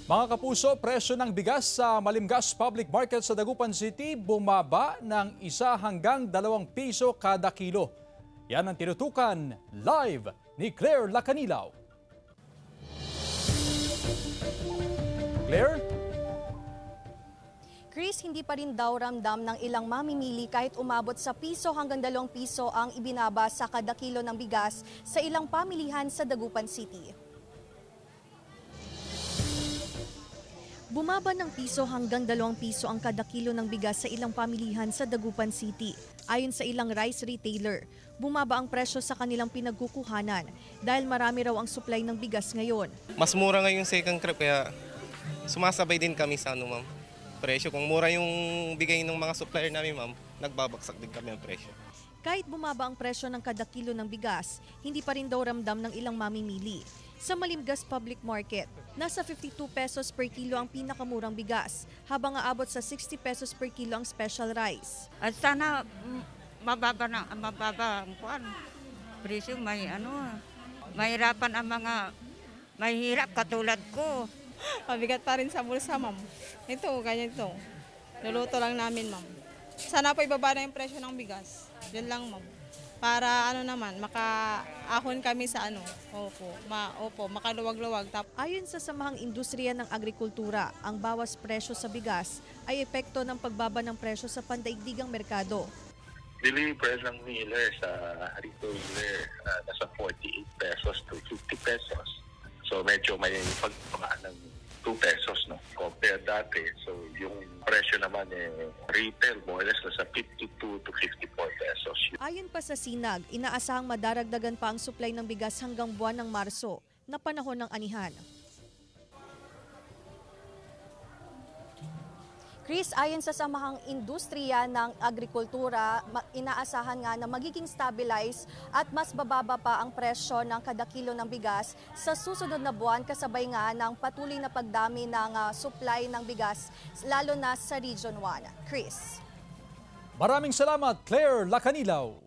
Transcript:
Mga kapuso, presyo ng bigas sa Malimgas Public Market sa Dagupan City bumaba ng 1 hanggang 2 piso kada kilo. Yan ang tinutukan live ni Claire Lacanilaw. Claire? Chris, hindi pa rin daw ramdam ng ilang mamimili kahit umabot sa piso hanggang 2 piso ang ibinaba sa kada kilo ng bigas sa ilang pamilihan sa Dagupan City. Bumaba ng piso hanggang 2 piso ang kada kilo ng bigas sa ilang pamilihan sa Dagupan City. Ayon sa ilang rice retailer, bumaba ang presyo sa kanilang pinagkukuhanan dahil marami raw ang supply ng bigas ngayon. Mas mura ngayon yung second crop kaya sumasabay din kami sa ma'am. Presyo. Kung mura yung bigay ng mga supplier namin ma'am, nagbabaksak din kami ang presyo. Kahit bumaba ang presyo ng kada kilo ng bigas, hindi pa rin daw ramdam ng ilang mamimili. Sa Malimgas Public Market, nasa 52 pesos per kilo ang pinakamurang bigas, habang aabot sa 60 pesos per kilo ang special rice. At sana mababa ang kuan. Presyo mahirapan ang mga mahirap katulad ko. Mabigat pa rin sa bulsa, ma'am. Ito, ganyan ito. Luluto lang namin, ma'am. Sana po ibaba na yung presyo ng bigas. Yun lang, ma'am. Para makaahon kami sa makaluwag-luwag. Ayon sa Samahang Industriya ng Agrikultura, ang bawas presyo sa bigas ay epekto ng pagbaba ng presyo sa pandaigdigang merkado. Bili price ng miller sa retailer nasa 48 pesos to 50 pesos. So medyo may pagpamaan ng 2 pesos no compare dati. So yung presyo naman retail more or less nasa 52 to 54 pesos. Ayon pa sa Sinag, inaasahang madaragdagan pa ang supply ng bigas hanggang buwan ng Marso na panahon ng anihan. Chris, ayon sa Samahang Industriya ng Agrikultura, inaasahan nga na magiging stabilize at mas bababa pa ang presyo ng kada kilo ng bigas sa susunod na buwan kasabay nga ng patuloy na pagdami ng supply ng bigas lalo na sa Region 1. Chris. Maraming salamat, Claire Lacanilaw.